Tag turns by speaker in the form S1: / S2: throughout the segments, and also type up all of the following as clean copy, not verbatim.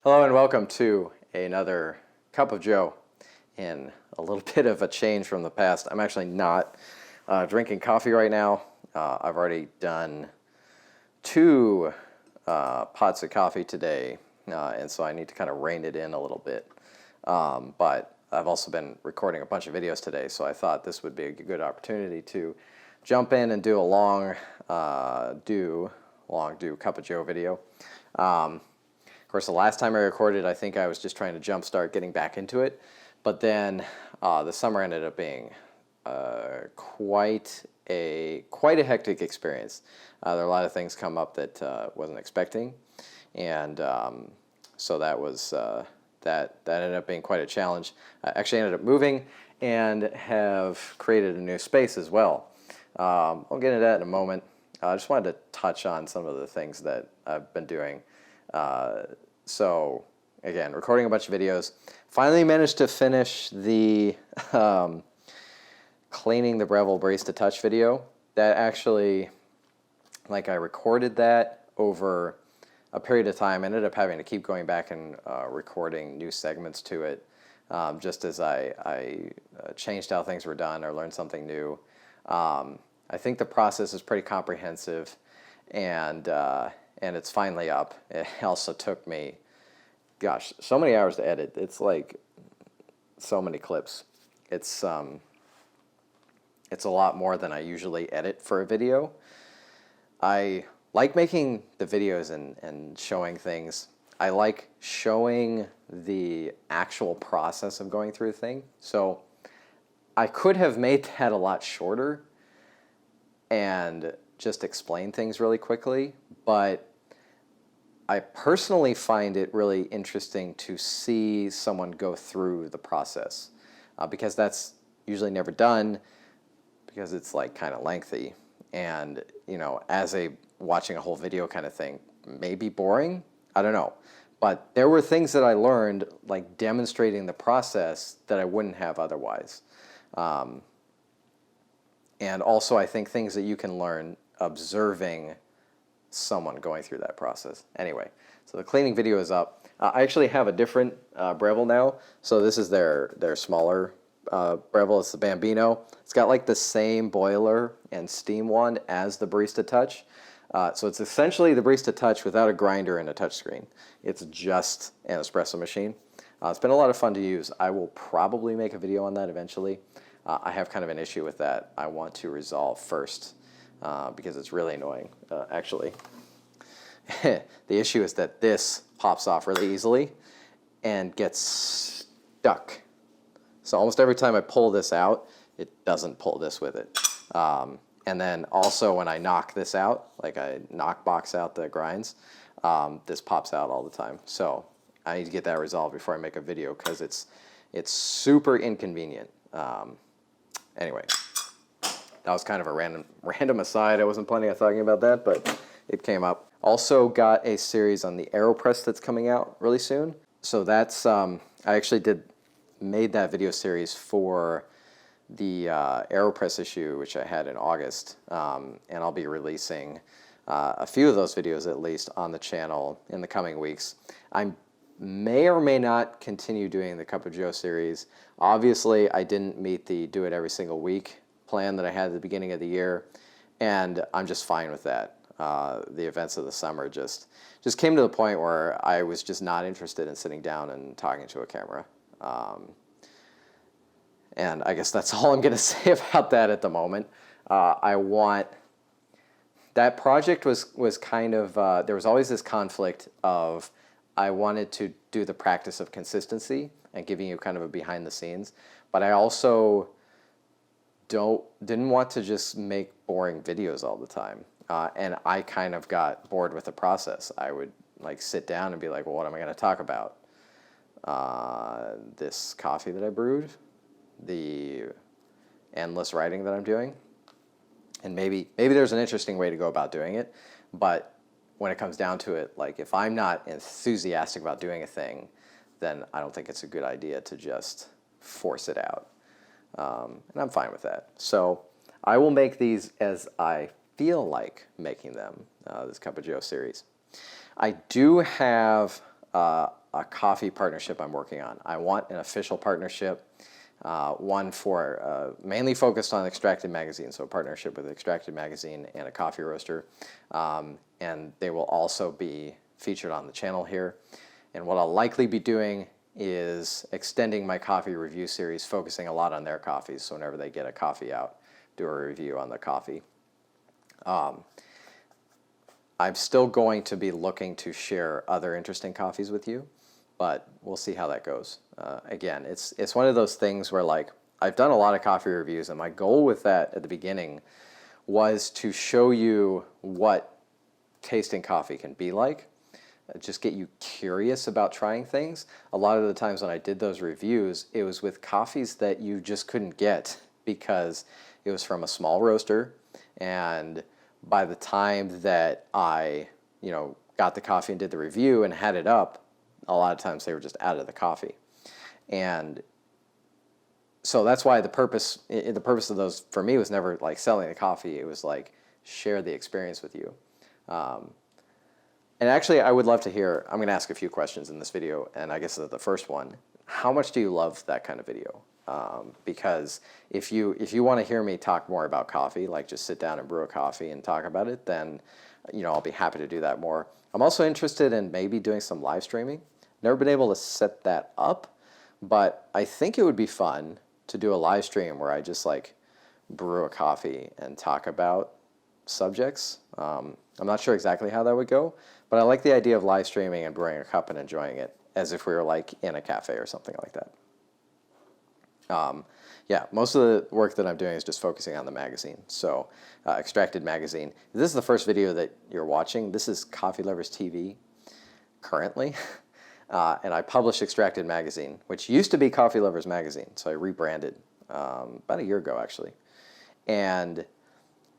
S1: Hello and welcome to another Cup of Joe in a little bit of a change from the past. I'm actually not drinking coffee right now. I've already done two pots of coffee today, and so I need to kind of rein it in a little bit. But I've also been recording a bunch of videos today, so I thought this would be a good opportunity to jump in and do a long do Cup of Joe video. Of course, the last time I recorded, I think I was just trying to jumpstart getting back into it. But then the summer ended up being quite a hectic experience. There are a lot of things come up that wasn't expecting, and so that was that ended up being quite a challenge. I actually ended up moving and have created a new space as well. I'll get into that in a moment. I just wanted to touch on some of the things that I've been doing. So again, recording a bunch of videos. Finally managed to finish the cleaning the Breville Barista Touch video. That actually, I recorded that over a period of time. I ended up having to keep going back and recording new segments to it, just as I changed how things were done or learned something new. I think the process is pretty comprehensive, and it's finally up. It also took me, gosh, so many hours to edit. It's like so many clips. It's a lot more than I usually edit for a video. I like making the videos and showing things. I like showing the actual process of going through a thing. So I could have made that a lot shorter and just explain things really quickly, but I personally find it really interesting to see someone go through the process, because that's usually never done, because it's kind of lengthy, and as watching a whole video kind of thing may be boring. I don't know, but there were things that I learned demonstrating the process that I wouldn't have otherwise. And also, I think things that you can learn observing someone going through that process. Anyway, so the cleaning video is up. I actually have a different Breville now. So this is their smaller Breville. It's the Bambino. It's got the same boiler and steam wand as the Barista Touch. So it's essentially the Barista Touch without a grinder and a touchscreen. It's just an espresso machine. It's been a lot of fun to use. I will probably make a video on that eventually. I have kind of an issue with that I want to resolve first, because it's really annoying, actually. The issue is that this pops off really easily and gets stuck. So almost every time I pull this out, it doesn't pull this with it. And then also when I knock this out, I knock box out the grinds, this pops out all the time. So I need to get that resolved before I make a video, because it's super inconvenient. Anyway, that was kind of a random aside. I wasn't planning on talking about that, but it came up. Also got a series on the AeroPress that's coming out really soon. So that's, I actually made that video series for the AeroPress issue, which I had in August. And I'll be releasing a few of those videos at least on the channel in the coming weeks. I may or may not continue doing the Cup of Joe series. Obviously, I didn't meet the do it every single week plan that I had at the beginning of the year, and I'm just fine with that. The events of the summer just came to the point where I was just not interested in sitting down and talking to a camera. And I guess that's all I'm going to say about that at the moment. That project was kind of, there was always this conflict of, I wanted to do the practice of consistency and giving you kind of a behind the scenes, but I also didn't want to just make boring videos all the time. And I kind of got bored with the process. I would sit down and be like, well, what am I going to talk about? This coffee that I brewed, the endless writing that I'm doing, and maybe there's an interesting way to go about doing it, but when it comes down to it, if I'm not enthusiastic about doing a thing, then I don't think it's a good idea to just force it out. And I'm fine with that. So I will make these as I feel like making them, this Cup of Joe series. I do have a coffee partnership I'm working on. I want an official partnership, one for mainly focused on Extracted Magazine, so a partnership with Extracted Magazine and a coffee roaster. And they will also be featured on the channel here. And what I'll likely be doing is extending my coffee review series, focusing a lot on their coffees. So whenever they get a coffee out, do a review on the coffee. I'm still going to be looking to share other interesting coffees with you, but we'll see how that goes. Again, it's one of those things where, like, I've done a lot of coffee reviews, and my goal with that at the beginning was to show you what tasting coffee can be like, just get you curious about trying things. A lot of the times when I did those reviews, it was with coffees that you just couldn't get because it was from a small roaster, and by the time that I, got the coffee and did the review and had it up, a lot of times they were just out of the coffee. And so that's why the purpose of those for me was never like selling the coffee. It was like share the experience with you. And actually, I would love to hear, I'm going to ask a few questions in this video, and I guess the first one, how much do you love that kind of video? Because if you want to hear me talk more about coffee, like just sit down and brew a coffee and talk about it, then I'll be happy to do that more. I'm also interested in maybe doing some live streaming. Never been able to set that up, but I think it would be fun to do a live stream where I just like brew a coffee and talk about subjects. I'm not sure exactly how that would go, but I like the idea of live streaming and brewing a cup and enjoying it as if we were like in a cafe or something like that. Yeah, most of the work that I'm doing is just focusing on the magazine. So, Extracted Magazine. If this is the first video that you're watching, this is Coffee Lovers TV currently. And I published Extracted Magazine, which used to be Coffee Lovers Magazine. So I rebranded about a year ago, actually. And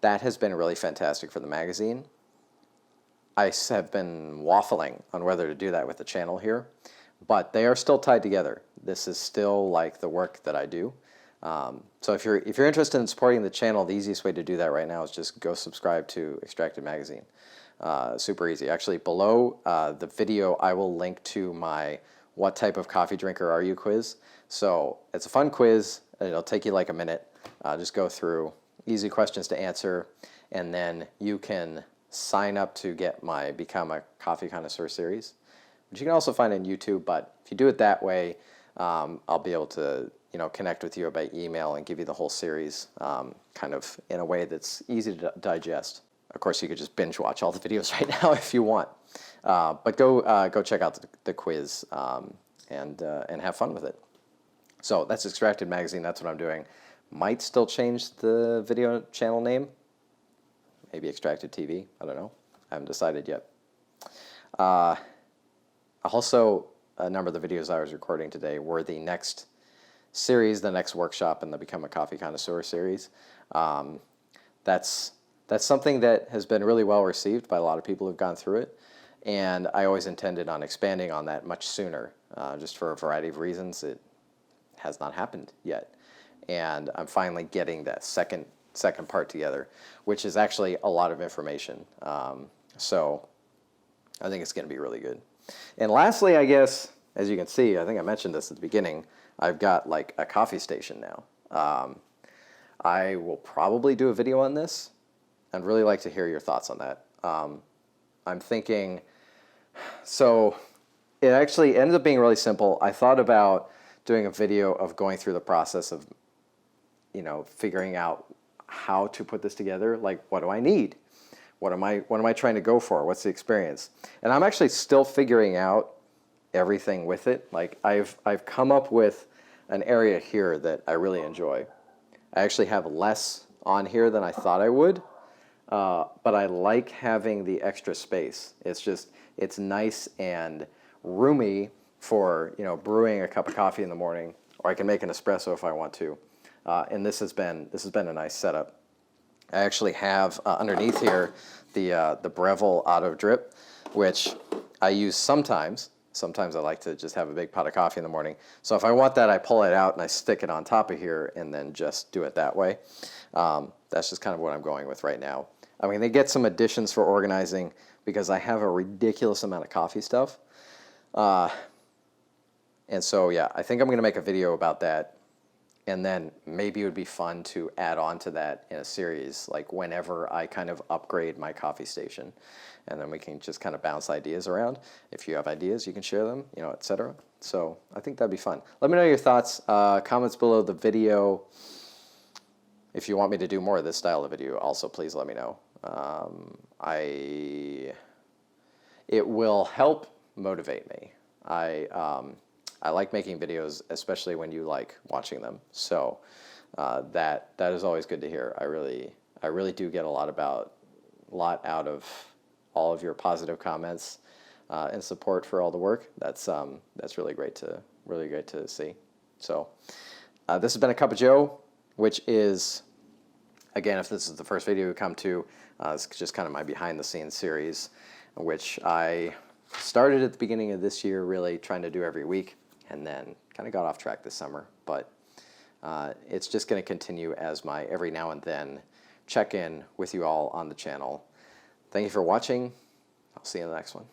S1: that has been really fantastic for the magazine. I have been waffling on whether to do that with the channel here, but they are still tied together. This is still like the work that I do. So if you're interested in supporting the channel, the easiest way to do that right now is just go subscribe to Extracted Magazine. Super easy. Actually, below the video, I will link to my "What type of coffee drinker are you?" quiz. So it's a fun quiz. It'll take you like a minute. Just go through easy questions to answer, and then you can sign up to get my Become a Coffee Connoisseur series, which you can also find on YouTube. But if you do it that way, I'll be able to connect with you by email and give you the whole series kind of in a way that's easy to digest. Of course, you could just binge watch all the videos right now if you want, but go check out the quiz and have fun with it. So that's Extracted Magazine. That's what I'm doing. Might still change the video channel name. Maybe Extracted TV. I don't know. I haven't decided yet. Also, a number of the videos I was recording today were the next series, the next workshop in the Become a Coffee Connoisseur series. That's something that has been really well received by a lot of people who've gone through it, and I always intended on expanding on that much sooner, just for a variety of reasons. It has not happened yet, and I'm finally getting that second part together, which is actually a lot of information. So I think it's going to be really good. And lastly, I guess, as you can see, I think I mentioned this at the beginning, I've got like a coffee station now. I will probably do a video on this. I'd really like to hear your thoughts on that. I'm thinking, so it actually ended up being really simple. I thought about doing a video of going through the process of, figuring out how to put this together. Like, what do I need? What am I trying to go for? What's the experience? And I'm actually still figuring out everything with it. Like, I've come up with an area here that I really enjoy. I actually have less on here than I thought I would. But I like having the extra space. It's nice and roomy for, brewing a cup of coffee in the morning, or I can make an espresso if I want to. And this has been a nice setup. I actually have underneath here the Breville Auto Drip, which I use sometimes. Sometimes I like to just have a big pot of coffee in the morning. So if I want that, I pull it out and I stick it on top of here and then just do it that way. That's just kind of what I'm going with right now. I'm going to get some additions for organizing because I have a ridiculous amount of coffee stuff. And so, yeah, I think I'm going to make a video about that. And then maybe it would be fun to add on to that in a series, like whenever I kind of upgrade my coffee station. And then we can just kind of bounce ideas around. If you have ideas, you can share them, you know, etc. So I think that'd be fun. Let me know your thoughts, comments below the video. If you want me to do more of this style of video, also please let me know. It will help motivate me. I like making videos, especially when you like watching them. So that is always good to hear. I really do get a lot out of all of your positive comments and support for all the work. That's really great to see. So this has been A Cup of Joe, which is, again, if this is the first video you come to, it's just kind of my behind the scenes series, which I started at the beginning of this year, really trying to do every week, and then kind of got off track this summer. But it's just going to continue as my every now and then check-in with you all on the channel. Thank you for watching. I'll see you in the next one.